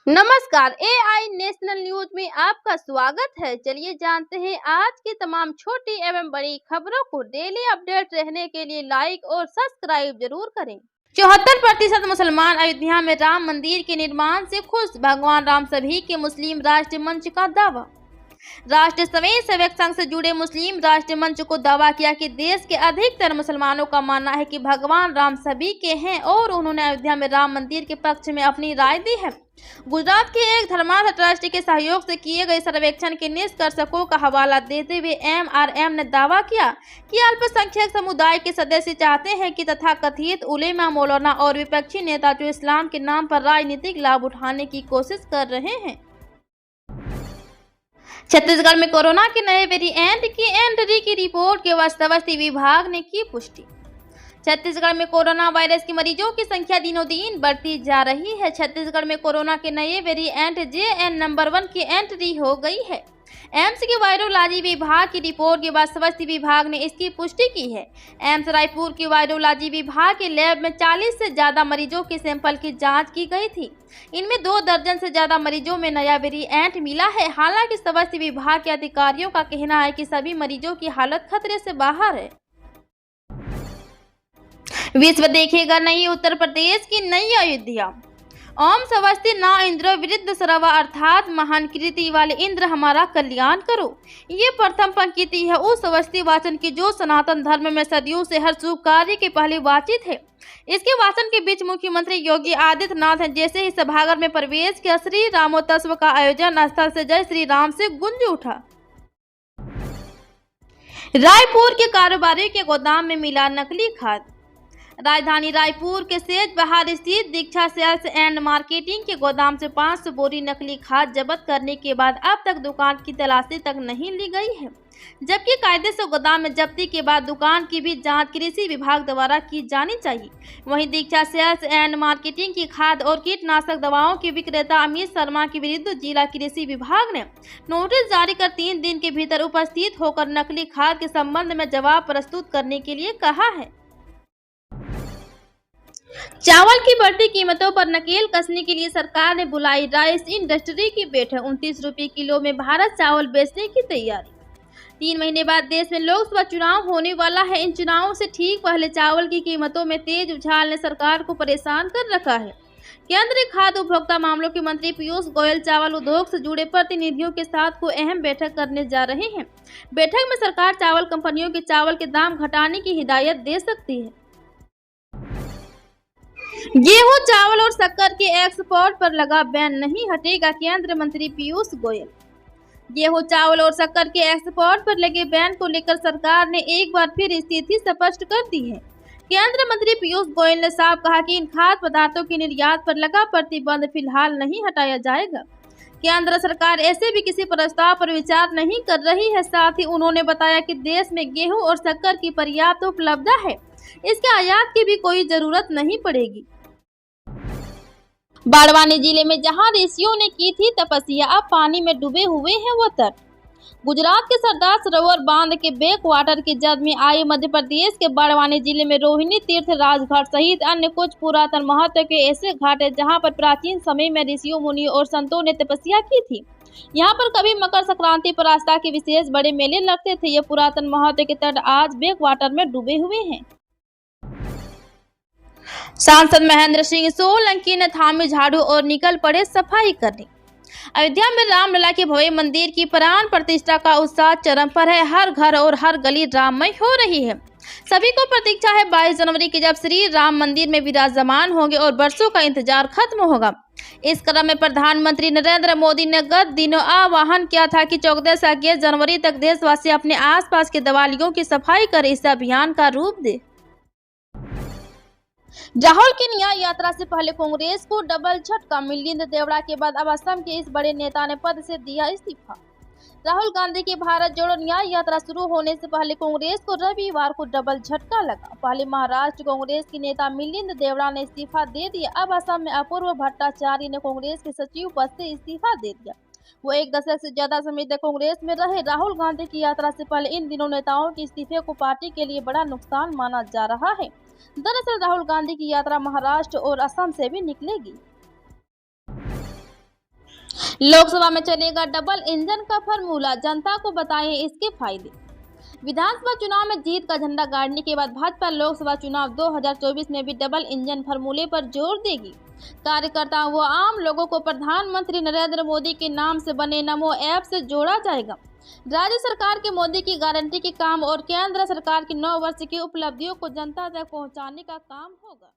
नमस्कार, AI national news में आपका स्वागत है। चलिए जानते हैं आज की तमाम छोटी एवं बड़ी खबरों को। डेली अपडेट रहने के लिए लाइक और सब्सक्राइब जरूर करें। 74% मुसलमान अयोध्या में राम मंदिर के निर्माण से खुश, भगवान राम सभी के मुस्लिम राष्ट्रीय मंच का दावा। राष्ट्र स्वयं सेवक संघ से जुड़े मुस्लिम राष्ट्रीय मंच को दावा किया कि देश के अधिकतर मुसलमानों का मानना है कि भगवान राम सभी के हैं और उन्होंने अयोध्या में राम मंदिर के पक्ष में अपनी राय दी है। गुजरात के एक धर्मार्थ ट्रस्ट के सहयोग से किए गए सर्वेक्षण के निष्कर्षों का हवाला देते हुए एमआरएम ने दावा किया कि अल्पसंख्यक समुदाय के सदस्य चाहते हैं कि तथाकथित उलेमा, मौलाना और विपक्षी नेता जो इस्लाम के नाम पर राजनीतिक लाभ उठाने की कोशिश कर रहे हैं। छत्तीसगढ़ में कोरोना के नए वेरिएंट की एंट्री की रिपोर्ट के स्वास्थ्य विभाग ने की पुष्टि। छत्तीसगढ़ में कोरोना वायरस के मरीजों की संख्या दिनों दिन बढ़ती जा रही है। छत्तीसगढ़ में कोरोना के नए वेरिएंट JN नंबर 1 की एंट्री हो गई है। एम्स के वायरोलॉजी विभाग की रिपोर्ट के बाद स्वास्थ्य विभाग ने इसकी पुष्टि की है। एम्स रायपुर के वायरोलॉजी विभाग के लैब में 40 से ज्यादा मरीजों के सैंपल की जांच की गई थी। इनमें 2 दर्जन से ज्यादा मरीजों में नया वेरिएंट मिला है। हालांकि स्वास्थ्य विभाग के अधिकारियों का कहना है कि सभी मरीजों की हालत खतरे से बाहर है। विश्व देखेगा नई उत्तर प्रदेश की नई अयोध्या। ओम स्वस्ति न इंद्र विरुद्ध सर्वा अर्थात महान कृति वाले इंद्र हमारा कल्याण करो। ये प्रथम पंक्ति है उस स्वस्ति वाचन की जो सनातन धर्म में सदियों से हर शुभ कार्य के पहले वाचित है। इसके वाचन के बीच मुख्यमंत्री योगी आदित्यनाथ जैसे ही सभागार में प्रवेश किया, श्री रामोत्सव का आयोजन स्थल से जय श्री राम से गूंज उठा। रायपुर के कारोबारियों के गोदाम में मिला नकली खाद। राजधानी रायपुर के सेज बहार स्थित दीक्षा सेल्स एंड मार्केटिंग के गोदाम से 500 बोरी नकली खाद जब्त करने के बाद अब तक दुकान की तलाशी तक नहीं ली गई है, जबकि कायदे से गोदाम में जब्ती के बाद दुकान की भी जांच कृषि विभाग द्वारा की जानी चाहिए। वहीं दीक्षा सेल्स एंड मार्केटिंग की खाद और कीटनाशक दवाओं के विक्रेता अमित शर्मा के विरुद्ध जिला कृषि विभाग ने नोटिस जारी कर 3 दिन के भीतर उपस्थित होकर नकली खाद के संबंध में जवाब प्रस्तुत करने के लिए कहा है। चावल की बढ़ती कीमतों पर नकेल कसने के लिए सरकार ने बुलाई राइस इंडस्ट्री की बैठक। 29 रुपये किलो में भारत चावल बेचने की तैयारी। 3 महीने बाद देश में लोकसभा चुनाव होने वाला है। इन चुनावों से ठीक पहले चावल की कीमतों में तेज उछाल ने सरकार को परेशान कर रखा है। केंद्रीय खाद्य उपभोक्ता मामलों के मंत्री पीयूष गोयल चावल उद्योग से जुड़े प्रतिनिधियों के साथ को अहम बैठक करने जा रहे हैं। बैठक में सरकार चावल कंपनियों के चावल के दाम घटाने की हिदायत दे सकती है। गेहूं, चावल और शक्कर के एक्सपोर्ट पर लगा बैन नहीं हटेगा, केंद्रीय मंत्री पीयूष गोयल। गेहूं, चावल और शक्कर के एक्सपोर्ट पर लगे बैन को लेकर सरकार ने एक बार फिर स्थिति स्पष्ट कर दी है। केंद्रीय मंत्री पीयूष गोयल ने साफ कहा कि इन खाद्य पदार्थों के निर्यात पर लगा प्रतिबंध फिलहाल नहीं हटाया जाएगा। केंद्र सरकार ऐसे भी किसी प्रस्ताव पर विचार नहीं कर रही है। साथ ही उन्होंने बताया कि देश में गेहूं और शक्कर की पर्याप्त उपलब्धता है, इसके आयात की भी कोई जरूरत नहीं पड़ेगी। बाड़वानी जिले में जहां ऋषियों ने की थी तपस्या, अब पानी में डूबे हुए हैं वो तट। गुजरात के सरदार सरोवर बांध के बैक वाटर की जद में आई मध्य प्रदेश के बाड़वानी जिले में रोहिणी तीर्थ राजघाट सहित अन्य कुछ पुरातन महत्व के ऐसे घाट है जहां पर प्राचीन समय में ऋषियों, मुनियों और संतों ने तपस्या की थी। यहाँ पर कभी मकर संक्रांति पर आस्था के विशेष बड़े मेले लगते थे। ये पुरातन महत्व के तट आज बैक वाटर में डूबे हुए हैं। सांसद महेंद्र सिंह सोलंकी ने थामे झाड़ू और निकल पड़े सफाई करने। अयोध्या में रामलला के भव्य मंदिर की प्राण प्रतिष्ठा का उत्साह चरम पर है। हर घर और हर गली राममय हो रही है। सभी को प्रतीक्षा है 22 जनवरी की, जब श्री राम मंदिर में विराजमान होंगे और वर्षों का इंतजार खत्म होगा। इस क्रम में प्रधानमंत्री नरेंद्र मोदी ने गत दिनों आह्वान किया था कि 14 से 21 जनवरी तक देशवासी अपने आसपास के दिवालियों की सफाई कर इस अभियान का रूप दे। राहुल की न्याय यात्रा से पहले कांग्रेस को डबल झटका। मिलिंद देवड़ा के बाद अब असम के इस बड़े नेता ने पद से दिया इस्तीफा। राहुल गांधी की भारत जोड़ो न्याय यात्रा शुरू होने से पहले कांग्रेस को रविवार को डबल झटका लगा। पहले महाराष्ट्र कांग्रेस के नेता मिलिंद देवड़ा ने इस्तीफा दे दिया। अब असम में अपूर्व भट्टाचार्य ने कांग्रेस के सचिव पद से इस्तीफा दे दिया। वो 1 दशक से ज्यादा समय तक कांग्रेस में रहे। राहुल गांधी की यात्रा से पहले इन दिनों नेताओं के इस्तीफे को पार्टी के लिए बड़ा नुकसान माना जा रहा है। दरअसल राहुल गांधी की यात्रा महाराष्ट्र और असम से भी निकलेगी। लोकसभा में चलेगा डबल इंजन का फॉर्मूला, जनता को बताएं इसके फायदे। विधानसभा चुनाव में जीत का झंडा गाड़ने के बाद भाजपा लोकसभा चुनाव 2024 में भी डबल इंजन फॉर्मूले पर जोर देगी। कार्यकर्ताओं व आम लोगों को प्रधानमंत्री नरेंद्र मोदी के नाम से बने नमो ऐप से जोड़ा जाएगा। राज्य सरकार के मोदी की गारंटी के काम और केंद्र सरकार की 9 वर्ष की उपलब्धियों को जनता तक पहुंचाने का काम होगा।